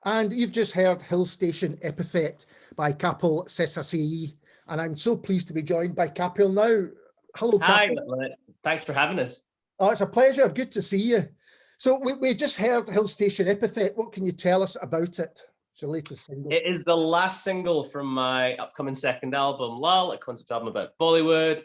And you've just heard Hill Station Epithet by Kapil Seshasayee. And I'm so pleased to be joined by Kapil now. Hello, Hi, Kapil. thanks for having us. Oh, it's a pleasure. Good to see you. So we just heard Hill Station Epithet. What can you tell us about it? It's your latest single. It is the last single from my upcoming second album, Lal, a concept album about Bollywood,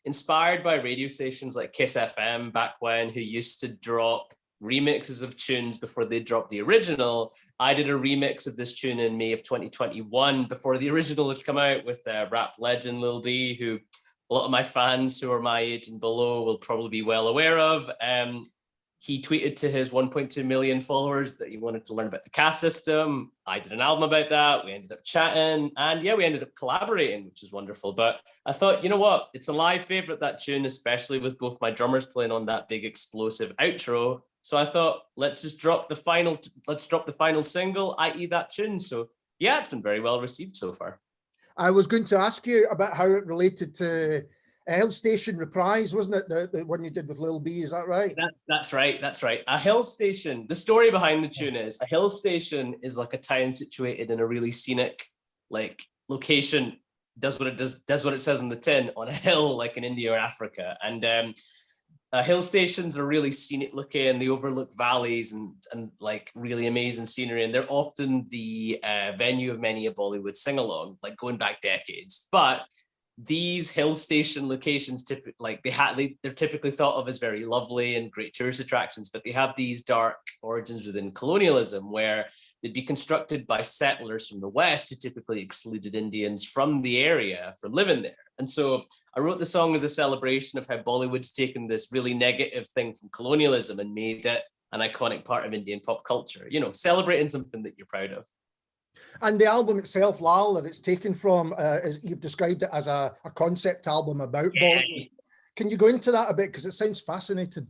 inspired by radio stations like Kiss FM back when, who used to drop remixes of tunes before they dropped the original. I did a remix of this tune in May of 2021 before the original had come out with rap legend Lil B, who a lot of my fans who are my age and below will probably be well aware of. He tweeted to his 1.2 million followers that he wanted to learn about the caste system. I did an album about that. We ended up chatting, and yeah, we ended up collaborating, which is wonderful. But I thought, you know what? It's a live favorite, that tune, especially with both my drummers playing on that big explosive outro. So I thought, let's drop the final single, i.e. that tune. So yeah, it's been very well received so far. I was going to ask you about how it related to Hill Station Reprise, wasn't it? The one you did with Lil B, is that right? That's right. A hill station, the story behind the tune is, a hill station is like a town situated in a really scenic like location, does what it says on the tin, on a hill like in India or Africa. And hill stations are really scenic looking. They overlook valleys and like really amazing scenery. And they're often the venue of many a Bollywood sing-along, like going back decades. But these hill station locations, they're typically thought of as very lovely and great tourist attractions, but they have these dark origins within colonialism, where they'd be constructed by settlers from the West who typically excluded Indians from the area from living there. And so I wrote the song as a celebration of how Bollywood's taken this really negative thing from colonialism and made it an iconic part of Indian pop culture, you know, celebrating something that you're proud of. And the album itself, Lal, that it's taken from, you've described it as a concept album about Bollywood. Can you go into that a bit? Because it sounds fascinating.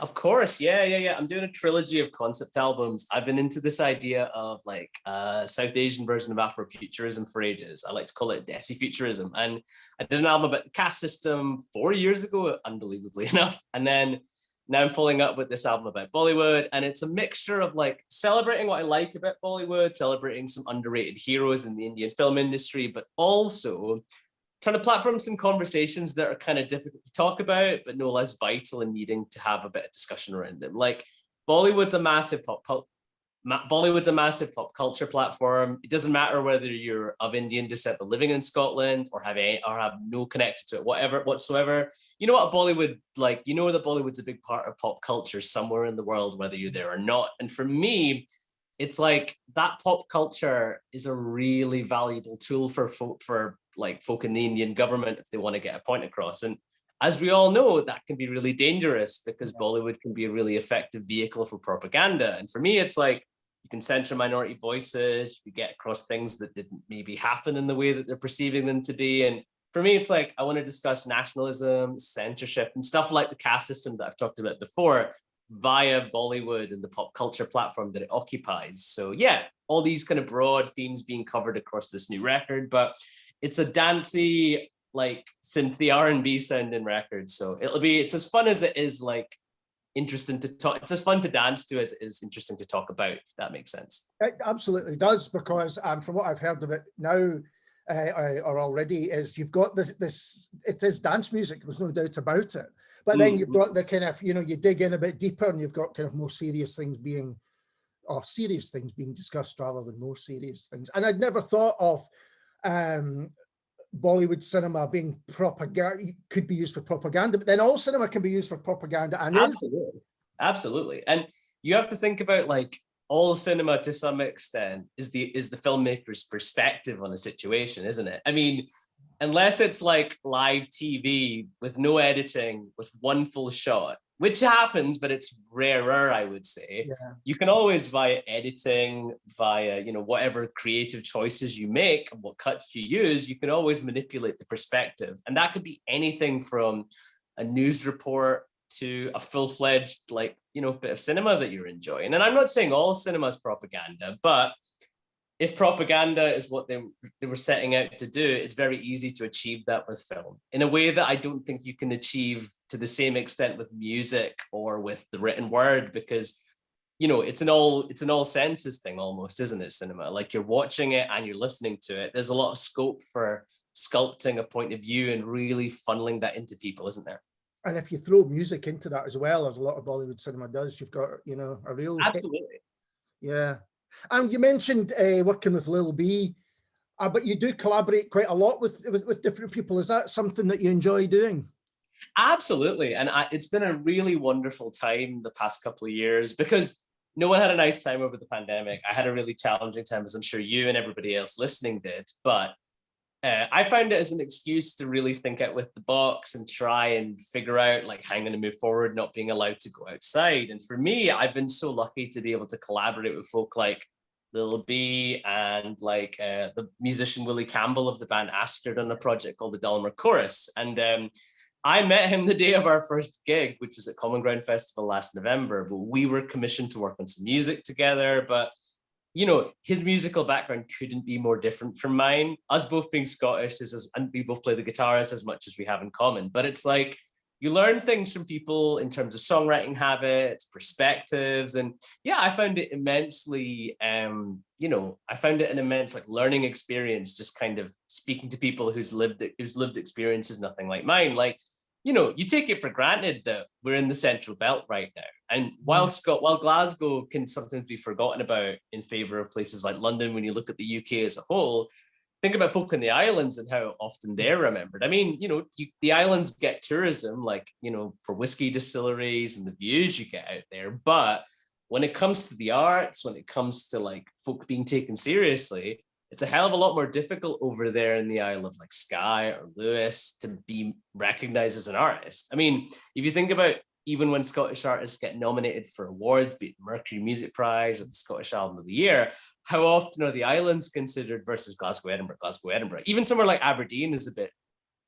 Of course, yeah. I'm doing a trilogy of concept albums. I've been into this idea of like South Asian version of Afrofuturism for ages. I like to call it Desi-futurism. And I did an album about the caste system 4 years ago, unbelievably enough. And then now I'm following up with this album about Bollywood, and it's a mixture of like celebrating what I like about Bollywood, celebrating some underrated heroes in the Indian film industry, but also trying to platform some conversations that are kind of difficult to talk about, but no less vital and needing to have a bit of discussion around them. Like Bollywood's a massive pop culture platform. It doesn't matter whether you're of Indian descent but living in Scotland or have no connection to it, whatsoever. You know what Bollywood, like, you know that Bollywood's a big part of pop culture somewhere in the world, whether you're there or not. And for me, it's like that pop culture is a really valuable tool for folk in the Indian government if they want to get a point across. And as we all know, that can be really dangerous because Bollywood can be a really effective vehicle for propaganda. And for me, it's like, you can censor minority voices, you get across things that didn't maybe happen in the way that they're perceiving them to be. And for me, it's like, I want to discuss nationalism, censorship, and stuff like the caste system that I've talked about before via Bollywood and the pop culture platform that it occupies. So yeah, all these kind of broad themes being covered across this new record, but it's a dancey, like synthy R&B sounding record. So it's as fun as it is like interesting to talk. It's as fun to dance to as it is interesting to talk about, if that makes sense. It absolutely does, because from what I've heard of it now or already, is you've got this, it is dance music, there's no doubt about it. But then you've got the kind of, you know, you dig in a bit deeper and you've got kind of more serious things being discussed rather than more serious things. And I'd never thought of Bollywood cinema being propaganda, could be used for propaganda, but then all cinema can be used for propaganda. And absolutely. And you have to think about, like, all cinema to some extent is the filmmaker's perspective on a situation, isn't it? I mean, unless it's like live TV with no editing, with one full shot, which happens, but it's rarer, I would say. Yeah. You can always, via editing, via, you know, whatever creative choices you make and what cuts you use, you can always manipulate the perspective. And that could be anything from a news report to a full-fledged, like, you know, bit of cinema that you're enjoying. And I'm not saying all cinema is propaganda, but if propaganda is what they were setting out to do, it's very easy to achieve that with film in a way that I don't think you can achieve to the same extent with music or with the written word, because it's an all senses thing almost, isn't it? Cinema, like you're watching it and you're listening to it. There's a lot of scope for sculpting a point of view and really funneling that into people, isn't there? And if you throw music into that as well, as a lot of Bollywood cinema does, you've got, a real absolutely. Yeah. And you mentioned working with Lil B, but you do collaborate quite a lot with different people. Is that something that you enjoy doing? Absolutely. And it's been a really wonderful time the past couple of years, because no one had a nice time over the pandemic. I had a really challenging time, as I'm sure you and everybody else listening did. But I found it as an excuse to really think out with the box and try and figure out like how I'm going to move forward, not being allowed to go outside. And for me, I've been so lucky to be able to collaborate with folk like Lil B and like the musician Willie Campbell of the band Astrid on a project called the Dalmor Chorus. And I met him the day of our first gig, which was at Common Ground Festival last November. But we were commissioned to work on some music together. But his musical background couldn't be more different from mine. Us both being Scottish, and we both play the guitars as much as we have in common. But it's like you learn things from people in terms of songwriting habits, perspectives, and I found it immensely. I found it an immense like learning experience, just kind of speaking to people whose lived experience is nothing like mine. Like, you take it for granted that we're in the Central Belt right now. And while Glasgow can sometimes be forgotten about in favor of places like London, when you look at the UK as a whole, think about folk in the islands and how often they're remembered. I mean, the islands get tourism, like, for whiskey distilleries and the views you get out there. But when it comes to the arts, when it comes to like folk being taken seriously, it's a hell of a lot more difficult over there in the Isle of like Skye or Lewis to be recognized as an artist. I mean, if you think about even when Scottish artists get nominated for awards, be it the Mercury Music Prize or the Scottish Album of the Year, how often are the islands considered versus Glasgow, Edinburgh? Even somewhere like Aberdeen is a bit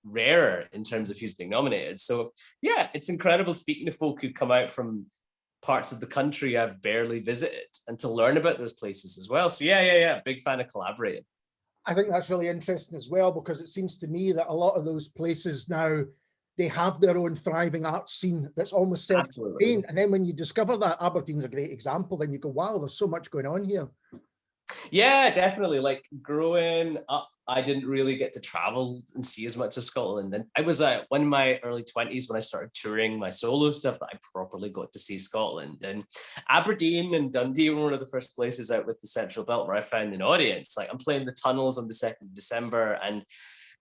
rarer in terms of who's being nominated. So it's incredible speaking to folk who come out from parts of the country I've barely visited and to learn about those places as well. So big fan of collaborating. I think that's really interesting as well, because it seems to me that a lot of those places now, they have their own thriving art scene that's almost self-contained. And then when you discover that, Aberdeen's a great example, then you go, wow, there's so much going on here. Yeah, definitely. Like growing up, I didn't really get to travel and see as much of Scotland. And I was in my early 20s when I started touring my solo stuff that I properly got to see Scotland. And Aberdeen and Dundee were one of the first places out with the Central Belt where I found an audience. Like I'm playing the Tunnels on the 2nd of December and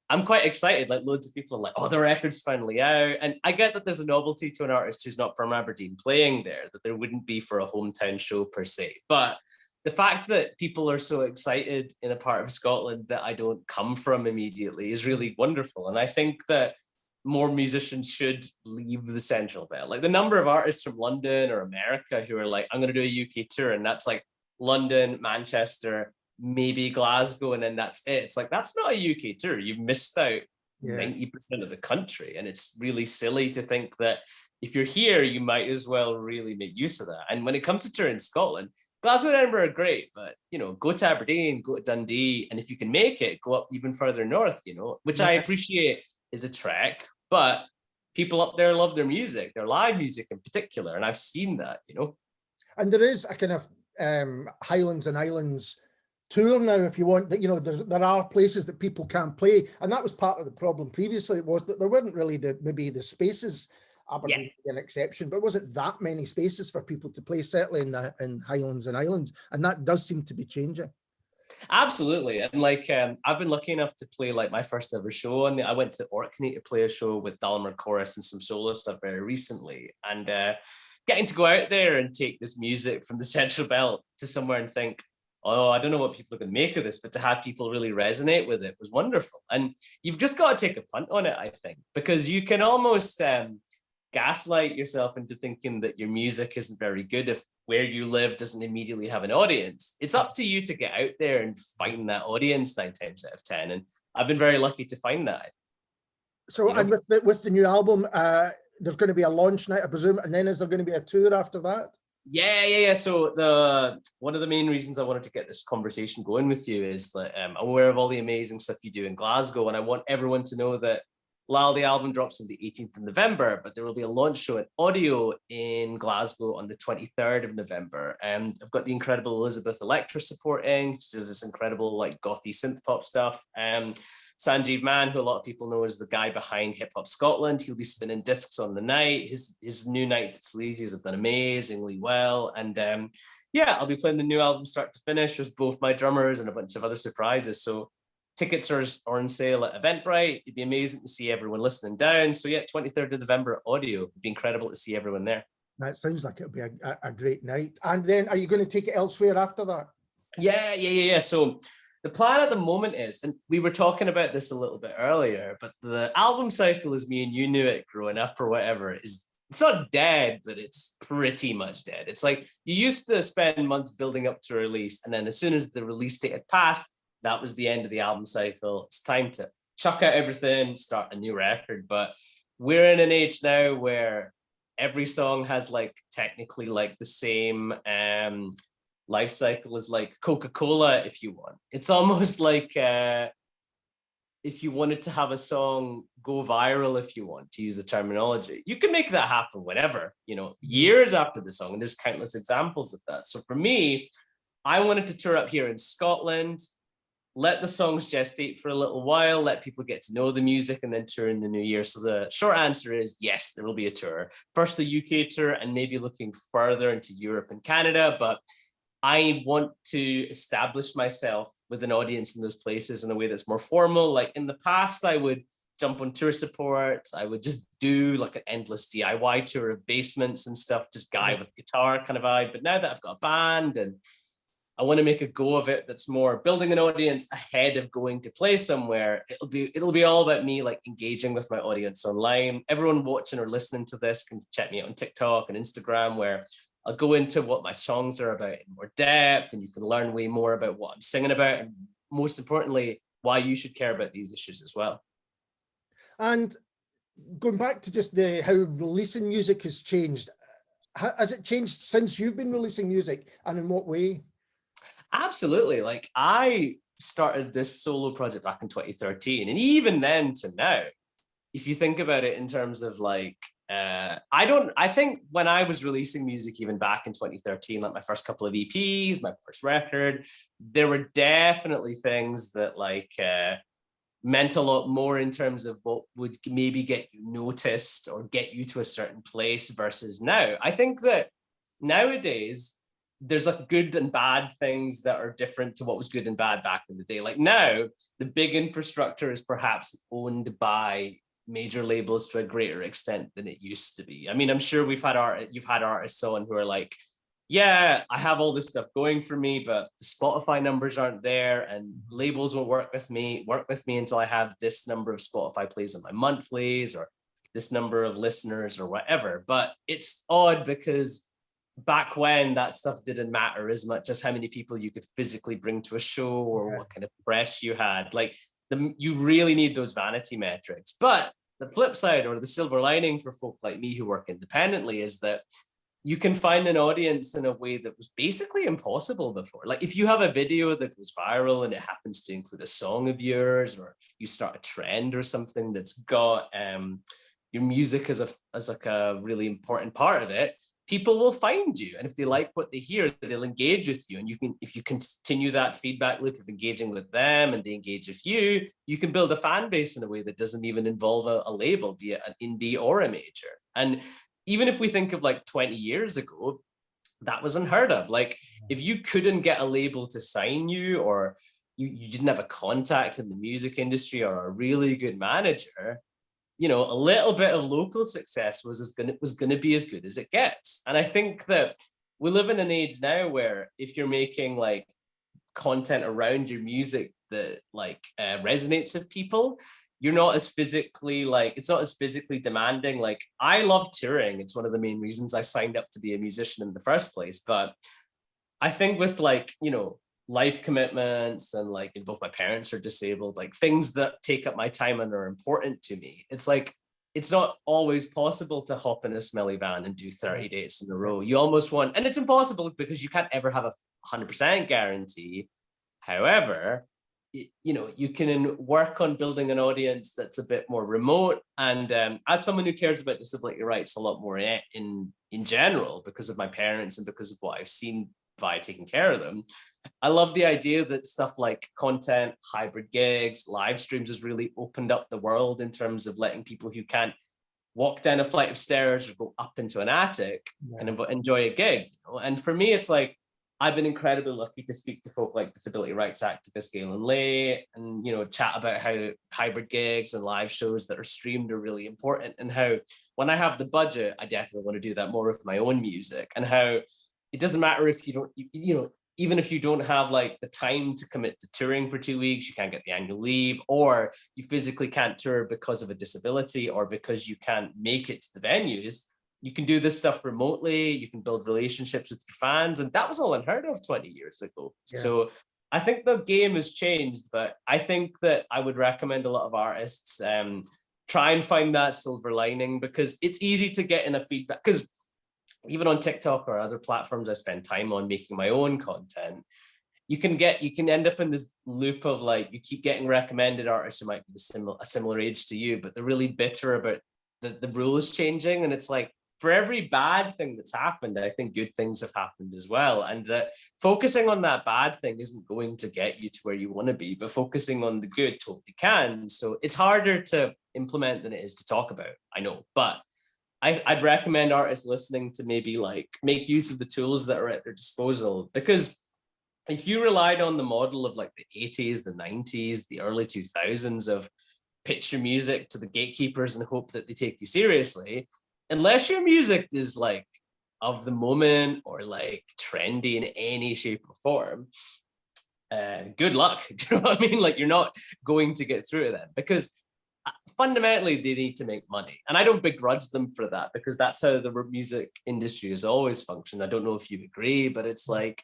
I'm quite excited. Like loads of people are like, oh, the record's finally out. And I get that there's a novelty to an artist who's not from Aberdeen playing there, that there wouldn't be for a hometown show per se. But the fact that people are so excited in a part of Scotland that I don't come from immediately is really wonderful. And I think that more musicians should leave the Central Belt. Like the number of artists from London or America who are like, I'm going to do a UK tour. And that's like London, Manchester, maybe Glasgow, and then that's it. It's like, that's not a UK tour. You've missed out 90% of the country. And it's really silly to think that if you're here, you might as well really make use of that. And when it comes to touring Scotland, Glasgow and Edinburgh are great, but, go to Aberdeen, go to Dundee, and if you can make it, go up even further north, which I appreciate is a trek, but people up there love their music, their live music in particular, and I've seen that, And there is a kind of Highlands and Islands tour now, if you want, that there are places that people can't play, and that was part of the problem previously. It was that there weren't really the spaces. Aberdeen would be an exception, but it wasn't that many spaces for people to play, certainly in Highlands and Islands, and that does seem to be changing. Absolutely. And like I've been lucky enough to play like my first ever show, and I went to Orkney to play a show with Dalmor Chorus and some solo stuff very recently, and getting to go out there and take this music from the Central Belt to somewhere and think, oh, I don't know what people are going to make of this, but to have people really resonate with it was wonderful. And you've just got to take a punt on it, I think, because you can almost gaslight yourself into thinking that your music isn't very good if where you live doesn't immediately have an audience. It's up to you to get out there and find that audience 9 times out of 10. And I've been very lucky to find that. So, and with the new album, there's going to be a launch night, I presume, and then is there going to be a tour after that? Yeah. So one of the main reasons I wanted to get this conversation going with you is that I'm aware of all the amazing stuff you do in Glasgow, and I want everyone to know that Lal, the album drops on the 18th of November, but there will be a launch show at Audio in Glasgow on the 23rd of November. And I've got the incredible Elizabeth Electra supporting. She does this incredible like gothy synth pop stuff. Sanjeev Mann, who a lot of people know as the guy behind Hip Hop Scotland, he'll be spinning discs on the night. His new night at Sleazy's have done amazingly well. And I'll be playing the new album start to finish with both my drummers and a bunch of other surprises. So tickets are on sale at Eventbrite. It'd be amazing to see everyone listening down. So 23rd of November at Audio. It'd be incredible to see everyone there. That sounds like it'll be a great night. And then are you going to take it elsewhere after that? Yeah. So the plan at the moment is, and we were talking about this a little bit earlier, but the album cycle as me and you knew it growing up or whatever it's not dead, but it's pretty much dead. It's like you used to spend months building up to a release, and then as soon as the release date had passed, that was the end of the album cycle. It's time to chuck out everything, start a new record. But we're in an age now where every song has like technically like the same life cycle as like Coca-Cola, if you want. It's almost like if you wanted to have a song go viral, if you want to use the terminology, you can make that happen whenever, years after the song. And there's countless examples of that. So for me, I wanted to tour up here in Scotland, let the songs gestate for a little while, let people get to know the music, and then tour in the new year. So the short answer is yes, there will be a tour. First the UK tour, and maybe looking further into Europe and Canada. But I want to establish myself with an audience in those places in a way that's more formal. Like in the past, I would jump on tour support. I would just do like an endless DIY tour of basements and stuff, just guy with guitar kind of vibe. But now that I've got a band and I want to make a go of it that's more building an audience ahead of going to play somewhere, it'll be all about me like engaging with my audience online. Everyone watching or listening to this can check me out on TikTok and Instagram, where I'll go into what my songs are about in more depth, and you can learn way more about what I'm singing about, and most importantly, why you should care about these issues as well. And going back to just how releasing music has changed, has it changed since you've been releasing music, and in what way? Absolutely. Like I started this solo project back in 2013, and even then to now, if you think about it in terms of like, I think when I was releasing music, even back in 2013, like my first couple of EPs, my first record, there were definitely things that like meant a lot more in terms of what would maybe get you noticed or get you to a certain place versus now. I think that nowadays, there's like good and bad things that are different to what was good and bad back in the day. Like now, the big infrastructure is perhaps owned by major labels to a greater extent than it used to be. I mean, I'm sure you've had artists on who are like, yeah, I have all this stuff going for me, but the Spotify numbers aren't there, and labels will work with me until I have this number of Spotify plays on my monthlies or this number of listeners or whatever. But it's odd because back when that stuff didn't matter as much as how many people you could physically bring to a show or what kind of press you had. Like you really need those vanity metrics. But the flip side, or the silver lining for folk like me who work independently, is that you can find an audience in a way that was basically impossible before. Like if you have a video that goes viral and it happens to include a song of yours, or you start a trend or something that's got your music as a really important part of it, people will find you. And if they like what they hear, they'll engage with you. And if you continue that feedback loop of engaging with them and they engage with you, you can build a fan base in a way that doesn't even involve a label, be it an indie or a major. And even if we think of like 20 years ago, that was unheard of. Like if you couldn't get a label to sign you, or you didn't have a contact in the music industry or a really good manager, a little bit of local success was going to be as good as it gets. And I think that we live in an age now where if you're making like content around your music that like resonates with people, you're not as physically it's not as physically demanding. Like I love touring. It's one of the main reasons I signed up to be a musician in the first place. But I think with life commitments and like both my parents are disabled, like things that take up my time and are important to me, it's like it's not always possible to hop in a smelly van and do 30 days in a row. You almost want, and it's impossible because you can't ever have a 100% guarantee. However, you can work on building an audience that's a bit more remote. And as someone who cares about disability rights a lot more in general, because of my parents and because of what I've seen via taking care of them, I love the idea that stuff like content, hybrid gigs, live streams has really opened up the world in terms of letting people who can't walk down a flight of stairs or go up into an attic kind of enjoy a gig. And for me, it's like, I've been incredibly lucky to speak to folk like disability rights activist Galen Lay and, chat about how hybrid gigs and live shows that are streamed are really important, and how when I have the budget, I definitely want to do that more with my own music, and how it doesn't matter if you don't, even if you don't have like the time to commit to touring for 2 weeks, you can't get the annual leave, or you physically can't tour because of a disability or because you can't make it to the venues. You can do this stuff remotely, you can build relationships with your fans, and that was all unheard of 20 years ago. Yeah. So I think the game has changed, but I think that I would recommend a lot of artists try and find that silver lining, because it's easy to get in a feedback, because even on TikTok or other platforms I spend time on making my own content, you can end up in this loop of like, you keep getting recommended artists who might be a similar age to you, but they're really bitter about the rules changing. And it's like, for every bad thing that's happened, I think good things have happened as well. And that focusing on that bad thing isn't going to get you to where you want to be, but focusing on the good totally can. So it's harder to implement than it is to talk about, I know. But I'd recommend artists listening to maybe like make use of the tools that are at their disposal. Because if you relied on the model of like the 80s, the 90s, the early 2000s of pitch your music to the gatekeepers and hope that they take you seriously, unless your music is like of the moment or like trendy in any shape or form, good luck. Do you know what I mean? Like, you're not going to get through it then, because fundamentally they need to make money. And I don't begrudge them for that, because that's how the music industry has always functioned. I don't know if you agree, but it's like,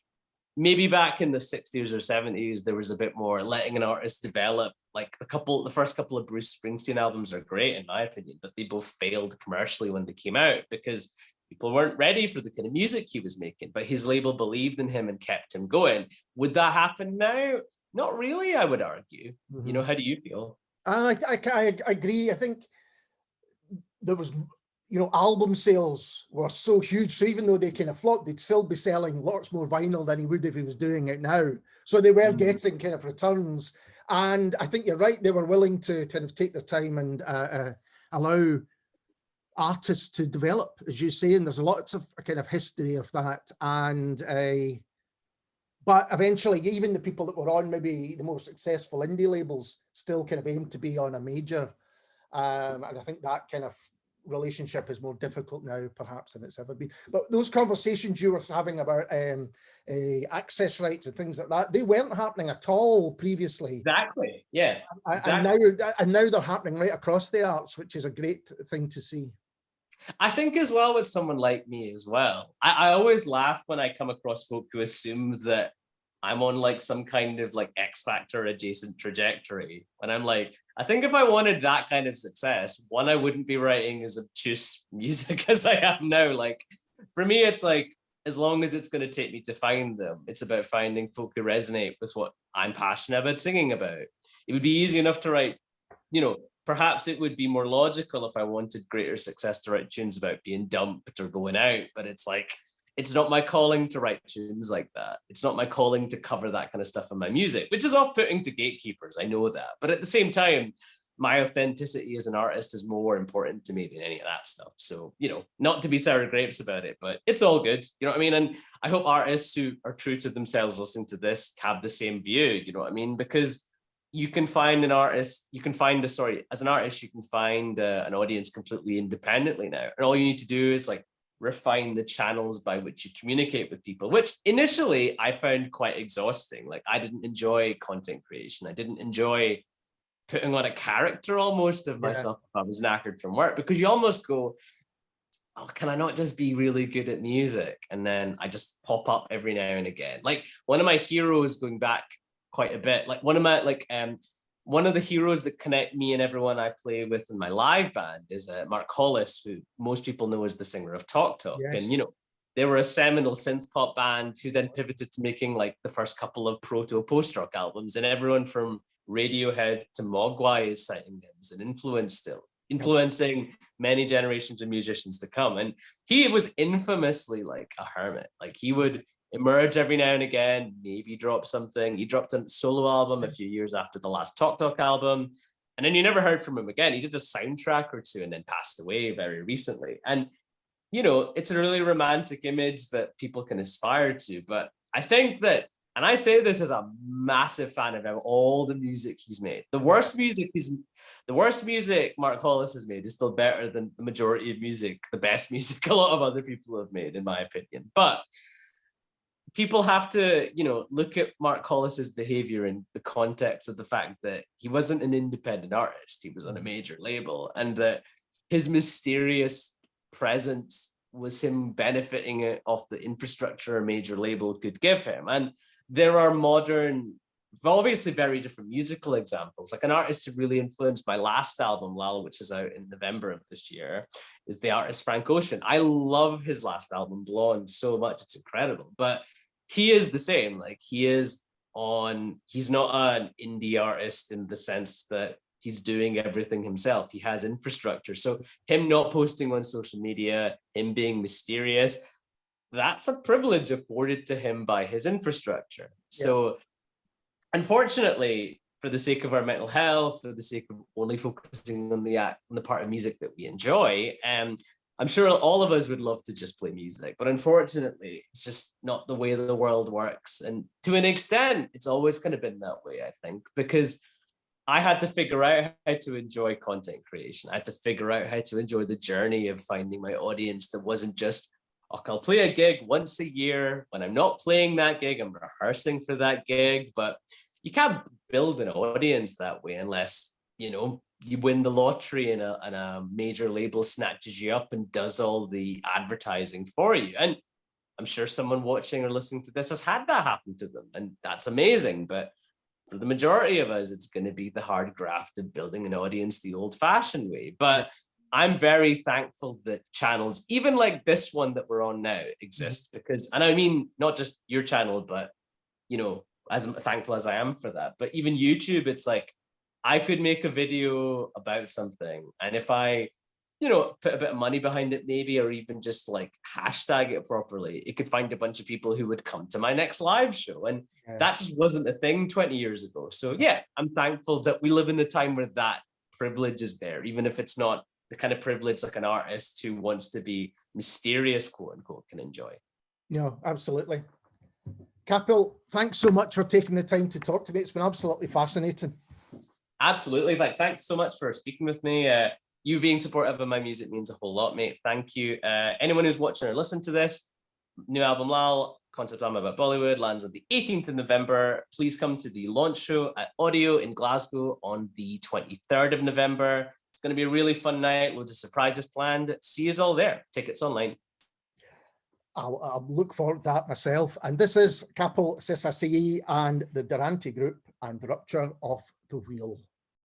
maybe back in the 60s or 70s, there was a bit more letting an artist develop. Like the first couple of Bruce Springsteen albums are great in my opinion, but they both failed commercially when they came out because people weren't ready for the kind of music he was making, but his label believed in him and kept him going. Would that happen now? Not really, I would argue. Mm-hmm. How do you feel? I agree. I think there was, album sales were so huge. So even though they kind of flopped, they'd still be selling lots more vinyl than he would if he was doing it now. So they were getting kind of returns. And I think you're right. They were willing to kind of take their time and allow artists to develop, as you say. And there's lots of kind of history of that. And but eventually, even the people that were on maybe the more successful indie labels still kind of aim to be on a major. And I think that kind of relationship is more difficult now, perhaps, than it's ever been. But those conversations you were having about access rights and things like that, they weren't happening at all previously. Exactly. Yeah. Exactly. And now they're happening right across the arts, which is a great thing to see. I think as well with someone like me as well, I always laugh when I come across folk who assume that I'm on like some kind of like X Factor adjacent trajectory. And I'm like, I think if I wanted that kind of success, one, I wouldn't be writing as obtuse music as I am now. Like, for me, it's like, as long as it's going to take me to find them, it's about finding folk who resonate with what I'm passionate about singing about. It would be easy enough to write, perhaps it would be more logical if I wanted greater success to write tunes about being dumped or going out, but it's like, it's not my calling to write tunes like that. It's not my calling to cover that kind of stuff in my music, which is off-putting to gatekeepers. I know that. But at the same time, my authenticity as an artist is more important to me than any of that stuff. So, not to be sour grapes about it, but it's all good. You know what I mean? And I hope artists who are true to themselves listening to this have the same view. You know what I mean? Because you can find an artist, as an artist, you can find an audience completely independently now. And all you need to do is like refine the channels by which you communicate with people, which initially I found quite exhausting. Like, I didn't enjoy content creation. I didn't enjoy putting on a character almost of myself if I was knackered from work, because you almost go, oh, can I not just be really good at music? And then I just pop up every now and again. Like, one of my heroes going back quite a bit, like one of the heroes that connect me and everyone I play with in my live band is Mark Hollis, who most people know as the singer of Talk Talk. Yes. And, They were a seminal synth pop band who then pivoted to making like the first couple of proto post-rock albums, and everyone from Radiohead to Mogwai is citing him as an influence still, influencing many generations of musicians to come. And he was infamously like a hermit. Like he would emerge every now and again, maybe drop something. He dropped a solo album a few years after the last Talk Talk album, and then you never heard from him again. He did a soundtrack or two and then passed away very recently. And you know, it's a really romantic image that people can aspire to. But I think that, and I say this as a massive fan of all the music he's made. The worst music Mark Hollis has made is still better than the majority of music, the best music a lot of other people have made, in my opinion. But people have to, you know, look at Mark Hollis's behavior in the context of the fact that he wasn't an independent artist. He was on a major label, and that his mysterious presence was him benefiting off the infrastructure a major label could give him. And there are modern, obviously very different musical examples. Like an artist who really influenced my last album, Lal, which is out in November of this year, is the artist Frank Ocean. I love his last album, Blonde, so much. It's incredible. But he is the same. Like he's not an indie artist in the sense that he's doing everything himself. He has infrastructure. So him not posting on social media, him being mysterious, that's a privilege afforded to him by his infrastructure. Yeah. So unfortunately, for the sake of our mental health, for the sake of only focusing on the part of music that we enjoy, I'm sure all of us would love to just play music, but unfortunately, it's just not the way the world works. And to an extent, it's always kind of been that way, I think, because I had to figure out how to enjoy content creation. I had to figure out how to enjoy the journey of finding my audience that wasn't just, oh, I'll play a gig once a year. When I'm not playing that gig, I'm rehearsing for that gig. But you can't build an audience that way unless, you know, you win the lottery and a major label snatches you up and does all the advertising for you. And I'm sure someone watching or listening to this has had that happen to them, and that's amazing. But for the majority of us, it's going to be the hard graft of building an audience the old-fashioned way. But I'm very thankful that channels, even like this one that we're on now, exist because, and I mean, not just your channel, but, you know, as thankful as I am for that, but even YouTube, it's like, I could make a video about something, and if I, you know, put a bit of money behind it maybe, or even just like hashtag it properly, it could find a bunch of people who would come to my next live show. And that just wasn't a thing 20 years ago. So yeah, I'm thankful that we live in the time where that privilege is there, even if it's not the kind of privilege like an artist who wants to be mysterious, quote unquote, can enjoy. No, absolutely. Kapil, thanks so much for taking the time to talk to me. It's been absolutely fascinating. Absolutely. Like, thanks so much for speaking with me. You being supportive of my music means a whole lot, mate. Thank you. Anyone who's watching or listening to this, new album Lal, concept album about Bollywood, lands on the 18th of November. Please come to the launch show at Audio in Glasgow on the 23rd of November. It's going to be a really fun night. Loads of surprises planned. See you all there. Tickets online. I'll look forward to that myself. And this is Kapil Seshasayee and the Durante Group and Rupture of the Wheel.